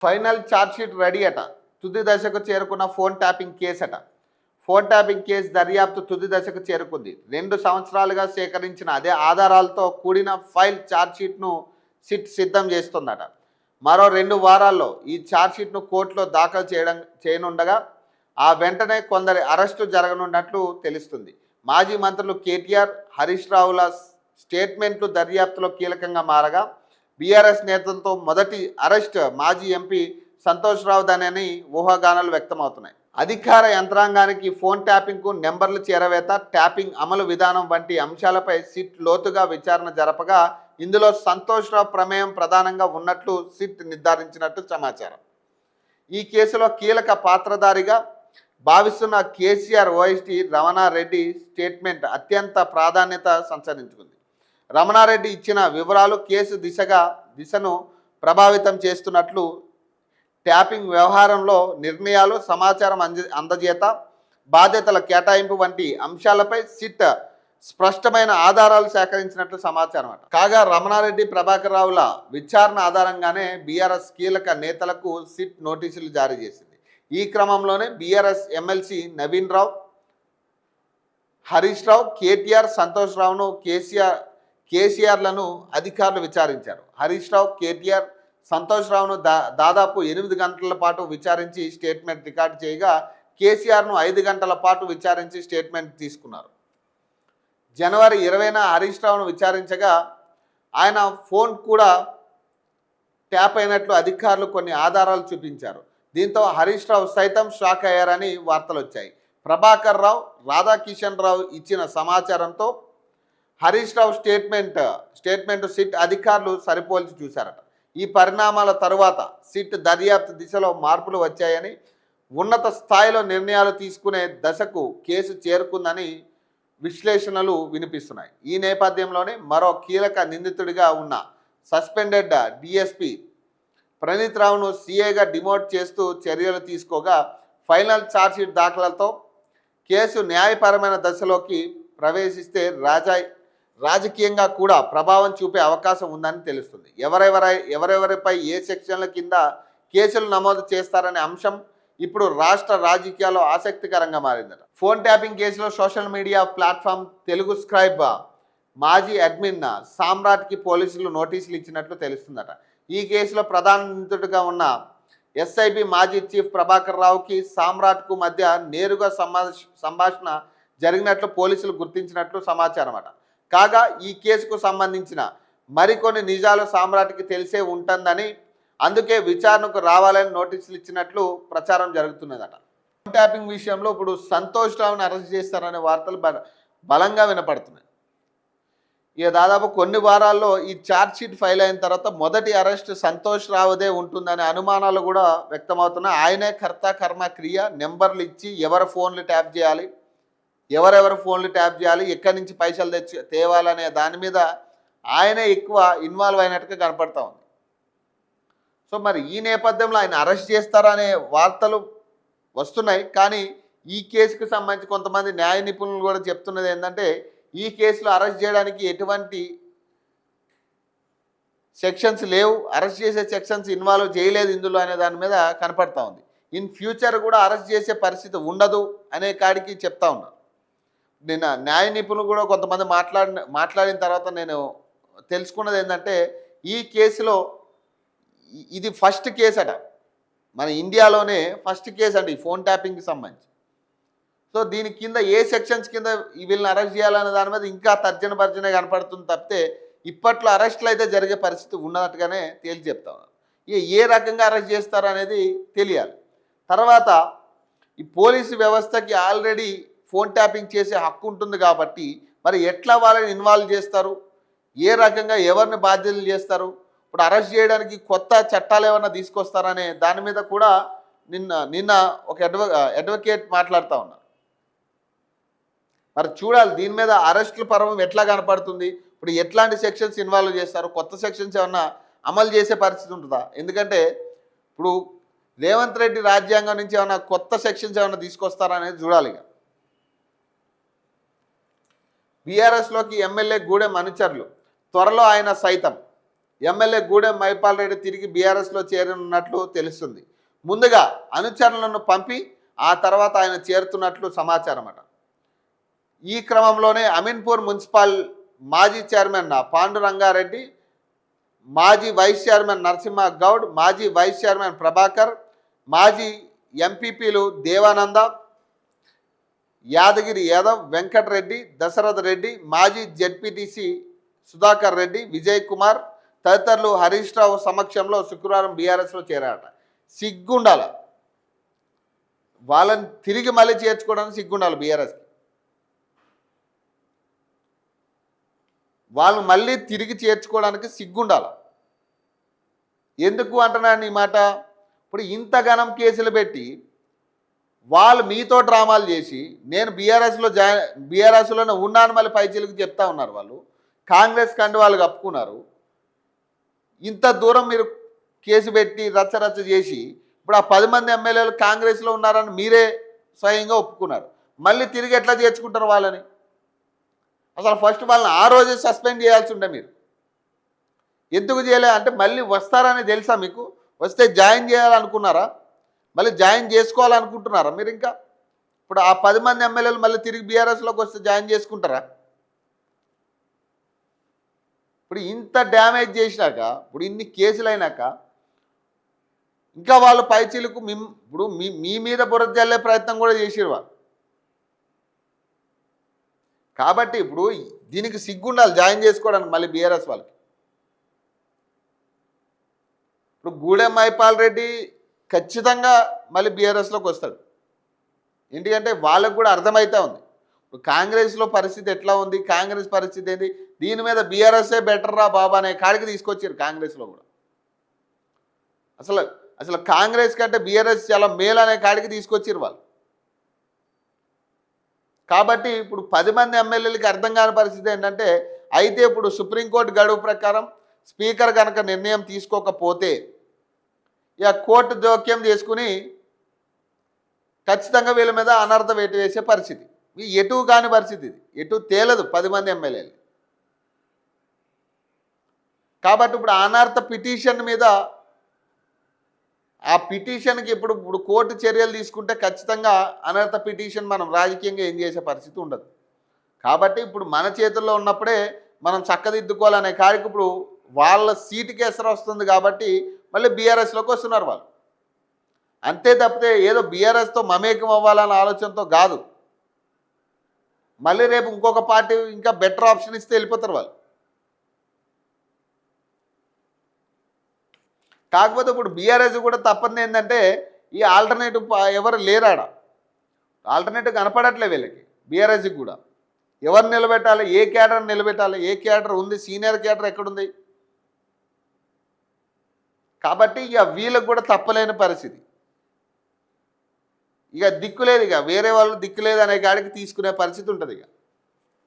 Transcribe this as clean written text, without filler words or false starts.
Final chargesheet ready అట. తుది దశకు చేరుకున్న ఫోన్ ట్యాపింగ్ కేసు అట. ఫోన్ ట్యాపింగ్ కేసు దర్యాప్తు తుది దశకు చేరుకుంది. 2 సంవత్సరాలుగా సేకరించిన అదే ఆధారాలతో కూడిన ఫైల్ ఛార్జ్షీట్ను సిట్ సిద్ధం చేస్తుందట. మరో 2 వారాల్లో ఈ ఛార్జ్షీట్ను కోర్టులో దాఖలు చేయనుండగా ఆ వెంటనే కొందరి అరెస్టు జరగనున్నట్లు తెలుస్తుంది. మాజీ మంత్రులు కేటీఆర్, హరీష్ రావుల స్టేట్మెంట్లు దర్యాప్తులో కీలకంగా మారగా బీఆర్ఎస్ నేతలతో మొదటి అరెస్ట్ మాజీ ఎంపీ సంతోష్ రావు దనేని ఊహాగానాలు వ్యక్తమవుతున్నాయి. అధికార యంత్రాంగానికి ఫోన్ ట్యాపింగ్కు నెంబర్లు చేరవేత, ట్యాపింగ్ అమలు విధానం వంటి అంశాలపై సిట్ లోతుగా విచారణ జరపగా ఇందులో సంతోష్ రావు ప్రమేయం ప్రధానంగా ఉన్నట్లు సిట్ నిర్ధారించినట్టు సమాచారం. ఈ కేసులో కీలక పాత్రధారిగా భావిస్తున్న కేసీఆర్ ఓఎస్టీ రమణారెడ్డి స్టేట్మెంట్ అత్యంత ప్రాధాన్యత సంతరించుకుంది. రమణారెడ్డి ఇచ్చిన వివరాలు కేసు దిశను ప్రభావితం చేస్తున్నట్లు ట్యాపింగ్ వ్యవహారంలో నిర్ణయాలు, సమాచారం అందజేత, బాధ్యతల కేటాయింపు వంటి అంశాలపై సిట్ స్పష్టమైన ఆధారాలు సేకరించినట్లు సమాచారం అట. కాగా రమణారెడ్డి, ప్రభాకర్ రావుల విచారణ ఆధారంగానే బీఆర్ఎస్ కీలక నేతలకు సిట్ నోటీసులు జారీ చేసింది. ఈ క్రమంలోనే బీఆర్ఎస్ ఎమ్మెల్సీ నవీన్ రావు, హరీష్ రావు, కేటీఆర్, సంతోష్ రావును కేసీఆర్లను అధికారులు విచారించారు. హరీష్ రావు, కేటీఆర్, సంతోష్ రావును దాదాపు 8 గంటల పాటు విచారించి స్టేట్మెంట్ రికార్డు చేయగా కేసీఆర్ను 5 గంటల పాటు విచారించి స్టేట్మెంట్ తీసుకున్నారు. జనవరి 20న హరీష్ రావును విచారించగా ఆయన ఫోన్ కూడా ట్యాప్ అయినట్లు అధికారులు కొన్ని ఆధారాలు చూపించారు. దీంతో హరీష్ రావు సైతం షాక్ అయ్యారని వార్తలు వచ్చాయి. ప్రభాకర్ రావు, రాధాకిషన్ రావు ఇచ్చిన సమాచారంతో హరీష్ రావు స్టేట్మెంట్ సిట్ అధికారులు సరిపోల్చి చూశారట. ఈ పరిణామాల తరువాత సిట్ దర్యాప్తు దిశలో మార్పులు వచ్చాయని, ఉన్నత స్థాయిలో నిర్ణయాలు తీసుకునే దశకు కేసు చేరుకుందని విశ్లేషణలు వినిపిస్తున్నాయి. ఈ నేపథ్యంలోనే మరో కీలక నిందితుడిగా ఉన్న సస్పెండెడ్ డిఎస్పీ ప్రణీత్ రావును సీఏగా డిమోట్ చేస్తూ చర్యలు తీసుకోగా ఫైనల్ ఛార్జ్షీట్ దాఖలతో కేసు న్యాయపరమైన దశలోకి ప్రవేశిస్తే రాజకీయంగా కూడా ప్రభావం చూపే అవకాశం ఉందని తెలుస్తుంది. ఎవరెవరిపై ఏ సెక్షన్ల కింద కేసులు నమోదు చేస్తారనే అంశం ఇప్పుడు రాష్ట్ర రాజకీయాల్లో ఆసక్తికరంగా మారిందట. ఫోన్ ట్యాపింగ్ కేసులో social media platform Telugu scribe మాజీ అడ్మిన్ సామ్రాట్కి పోలీసులు నోటీసులు ఇచ్చినట్లు తెలుస్తుందట. ఈ కేసులో ప్రధాన నిందితుడిగా ఉన్న ఎస్ఐబి మాజీ చీఫ్ ప్రభాకర్ రావుకి సామ్రాట్కు మధ్య నేరుగా సంభాషణ జరిగినట్లు పోలీసులు గుర్తించినట్లు సమాచారం అట. కాగా ఈ కేసుకు సంబంధించిన మరికొన్ని నిజాలు సామ్రాట్కి తెలిసే ఉంటుందని, అందుకే విచారణకు రావాలని నోటీసులు ఇచ్చినట్లు ప్రచారం జరుగుతున్నదట. ట్యాపింగ్ విషయంలో ఇప్పుడు సంతోష్ రావుని అరెస్ట్ చేస్తారనే వార్తలు బలంగా వినపడుతున్నాయి. ఇక దాదాపు కొన్ని వారాల్లో ఈ ఛార్జ్షీట్ ఫైల్ అయిన తర్వాత మొదటి అరెస్ట్ సంతోష్ రావుదే ఉంటుందనే అనుమానాలు కూడా వ్యక్తమవుతున్నాయి. ఆయనే కర్త కర్మ క్రియ, నెంబర్లు ఇచ్చి ఎవరి ఫోన్లు ట్యాప్ చేయాలి, ఎవరెవరు ఫోన్లు ట్యాప్ చేయాలి, ఎక్కడి నుంచి పైసలు తేవాలనే దాని మీద ఆయనే ఎక్కువ ఇన్వాల్వ్ అయినట్టుగా కనపడతా ఉంది. సో మరి ఈ నేపథ్యంలో ఆయన అరెస్ట్ చేస్తారనే వార్తలు వస్తున్నాయి. కానీ ఈ కేసుకు సంబంధించి కొంతమంది న్యాయ నిపుణులు కూడా చెప్తున్నది ఏంటంటే, ఈ కేసులో అరెస్ట్ చేయడానికి ఎటువంటి సెక్షన్స్ లేవు, అరెస్ట్ చేసే సెక్షన్స్ ఇన్వాల్వ్ చేయలేదు ఇందులో అనే దాని మీద కనపడతా ఉంది. ఇన్ ఫ్యూచర్ కూడా అరెస్ట్ చేసే పరిస్థితి ఉండదు అనే కాడికి చెప్తా ఉన్నారు. నిన్న న్యాయ నిపుణులు కూడా కొంతమంది మాట్లాడిన తర్వాత నేను తెలుసుకున్నది ఏంటంటే, ఈ కేసులో ఇది ఫస్ట్ కేసు అట, మన ఇండియాలోనే ఫస్ట్ కేసు అండి ఈ ఫోన్ ట్యాపింగ్కి సంబంధించి. సో దీని కింద ఏ సెక్షన్స్ కింద వీళ్ళని అరెస్ట్ చేయాలనే దాని మీద ఇంకా తర్జన భర్జనే కనపడుతుంది తప్పితే ఇప్పట్లో అరెస్టులు అయితే జరిగే పరిస్థితి ఉన్నట్టుగానే తేల్చి చెప్తా ఉన్నారు. ఏ రకంగా అరెస్ట్ చేస్తారు అనేది తెలియాలి. తర్వాత ఈ పోలీసు వ్యవస్థకి ఆల్రెడీ ఫోన్ ట్యాపింగ్ చేసే హక్కు ఉంటుంది కాబట్టి మరి ఎట్లా వాళ్ళని ఇన్వాల్వ్ చేస్తారు, ఏ రకంగా ఎవరిని బాధ్యతలు చేస్తారు, ఇప్పుడు అరెస్ట్ చేయడానికి కొత్త చట్టాలు ఏమన్నా తీసుకొస్తారనే దాని మీద కూడా నిన్న ఒక అడ్వకేట్ మాట్లాడుతూ ఉన్నారు. మరి చూడాలి దీని మీద అరెస్టుల పర్వం ఎట్లా కనపడుతుంది, ఇప్పుడు ఎట్లాంటి సెక్షన్స్ ఇన్వాల్వ్ చేస్తారు, కొత్త సెక్షన్స్ ఏమన్నా అమలు చేసే పరిస్థితి ఉంటుందా? ఎందుకంటే ఇప్పుడు రేవంత్ రెడ్డి రాజ్యాంగం నుంచి ఏమన్నా కొత్త సెక్షన్స్ ఏమన్నా తీసుకొస్తారా అనేది చూడాలి. బీఆర్ఎస్లోకి ఎమ్మెల్యే గూడెం అనుచరులు త్వరలో ఆయన సైతం ఎమ్మెల్యే గూడెం మైపాల్ రెడ్డి తిరిగి బీఆర్ఎస్లో చేరనున్నట్లు తెలుస్తుంది. ముందుగా అనుచరులను పంపి ఆ తర్వాత ఆయన చేరుతున్నట్లు సమాచారం అట. ఈ క్రమంలోనే అమీన్పూర్ మున్సిపల్ మాజీ చైర్మన్ పాండురంగారెడ్డి, మాజీ వైస్ చైర్మన్ నరసింహ గౌడ్, మాజీ వైస్ చైర్మన్ ప్రభాకర్, మాజీ ఎంపీపీలు దేవానంద, యాదగిరి యాదవ్, వెంకటరెడ్డి, దశరథ్ రెడ్డి, మాజీ జెడ్పీటీసీ సుధాకర్ రెడ్డి, విజయ్ కుమార్ తదితరులు హరీష్ రావు సమక్షంలో శుక్రవారం బీఆర్ఎస్లో చేరారట. సిగ్గుండాల, వాళ్ళని తిరిగి మళ్ళీ చేర్చుకోవడానికి సిగ్గుండాలి బీఆర్ఎస్కి. వాళ్ళు మళ్ళీ తిరిగి చేర్చుకోవడానికి సిగ్గుండాలి. ఎందుకు అంటున్నాను ఈ మాట? ఇప్పుడు ఇంతగానం కేసులు పెట్టి వాళ్ళు మీతో డ్రామాలు చేసి నేను బీఆర్ఎస్లోనే ఉన్నాను మళ్ళీ పైచీలకు చెప్తా ఉన్నారు. వాళ్ళు కాంగ్రెస్ కంటే వాళ్ళు కప్పుకున్నారు. ఇంత దూరం మీరు కేసు పెట్టి రచ్చరచ్చ చేసి ఇప్పుడు ఆ 10 మంది ఎమ్మెల్యేలు కాంగ్రెస్లో ఉన్నారని మీరే స్వయంగా ఒప్పుకున్నారు. మళ్ళీ తిరిగి ఎట్లా చేర్చుకుంటారు వాళ్ళని? అసలు ఫస్ట్ వాళ్ళని ఆ రోజే సస్పెండ్ చేయాల్సి ఉండే. మీరు ఎందుకు చేయలే అంటే మళ్ళీ వస్తారని తెలుసా మీకు? వస్తే జాయిన్ చేయాలనుకున్నారా? మళ్ళీ జాయిన్ చేసుకోవాలనుకుంటున్నారా మీరు? ఇంకా ఇప్పుడు ఆ 10 మంది ఎమ్మెల్యేలు మళ్ళీ తిరిగి బీఆర్ఎస్లోకి వస్తే జాయిన్ చేసుకుంటారా? ఇప్పుడు ఇంత డ్యామేజ్ చేసినాక, ఇప్పుడు ఇన్ని కేసులు అయినాక ఇంకా వాళ్ళు పైచీలకు ఇప్పుడు మీ మీద బురద జల్లే ప్రయత్నం కూడా చేసిరు వాళ్ళు. కాబట్టి ఇప్పుడు దీనికి సిగ్గుండాలి జాయిన్ చేసుకోవడానికి మళ్ళీ బీఆర్ఎస్ వాళ్ళకి. ఇప్పుడు గూడెం మైపాల్ రెడ్డి ఖచ్చితంగా మళ్ళీ బీఆర్ఎస్లోకి వస్తాడు. ఎందుకంటే వాళ్ళకు కూడా అర్థమవుతా ఉంది ఇప్పుడు కాంగ్రెస్లో పరిస్థితి ఎట్లా ఉంది, కాంగ్రెస్ పరిస్థితి ఏంటి, దీని మీద బీఆర్ఎస్ఏ బెటర్ రా బాబా అనే కాడికి తీసుకొచ్చారు. కాంగ్రెస్లో కూడా అసలు కాంగ్రెస్ కంటే బీఆర్ఎస్ చాలా మేలు అనే కాడికి తీసుకొచ్చారు వాళ్ళు. కాబట్టి ఇప్పుడు 10 మంది ఎమ్మెల్యేలకి అర్థం కాని పరిస్థితి ఏంటంటే, అయితే ఇప్పుడు సుప్రీంకోర్టు గడువు ప్రకారం స్పీకర్ కనుక నిర్ణయం తీసుకోకపోతే ఇక కోర్టు జోక్యం చేసుకుని ఖచ్చితంగా వీళ్ళ మీద అనర్థ వేటు వేసే పరిస్థితి. ఎటు కాని పరిస్థితి ఇది, ఎటు తేలదు 10 మంది ఎమ్మెల్యేలు. కాబట్టి ఇప్పుడు అనర్థ పిటిషన్ మీద ఆ పిటిషన్కి ఇప్పుడు కోర్టు చర్యలు తీసుకుంటే ఖచ్చితంగా అనర్థ పిటిషన్ మనం రాజకీయంగా ఏం చేసే పరిస్థితి ఉండదు. కాబట్టి ఇప్పుడు మన చేతుల్లో ఉన్నప్పుడే మనం చక్కదిద్దుకోవాలనే కాడికి ఇప్పుడు వాళ్ళ సీటుకి ఎసరు వస్తుంది. కాబట్టి మళ్ళీ బీఆర్ఎస్లోకి వస్తున్నారు వాళ్ళు. అంతే తప్పితే ఏదో బీఆర్ఎస్తో మమేకం అవ్వాలన్న ఆలోచనతో కాదు. మళ్ళీ రేపు ఇంకొక పార్టీ ఇంకా బెటర్ ఆప్షన్ ఇస్తే వెళ్ళిపోతారు వాళ్ళు. కాకపోతే ఇప్పుడు బీఆర్ఎస్ కూడా తప్పనిది ఏంటంటే ఈ ఆల్టర్నేటివ్ ఎవరు లేరాడ, ఆల్టర్నేటివ్ కనపడట్లే వీళ్ళకి. బీఆర్ఎస్కి కూడా ఎవరు నిలబెట్టాలి, ఏ క్యాడర్ నిలబెట్టాలి, ఏ క్యాడర్ ఉంది, సీనియర్ క్యాడర్ ఎక్కడుంది? కాబట్టి ఇక వీళ్ళకి కూడా తప్పలేని పరిస్థితి. ఇక దిక్కులేదు, ఇక వేరే వాళ్ళు దిక్కులేదు అనే కాడికి తీసుకునే పరిస్థితి ఉంటుంది ఇక.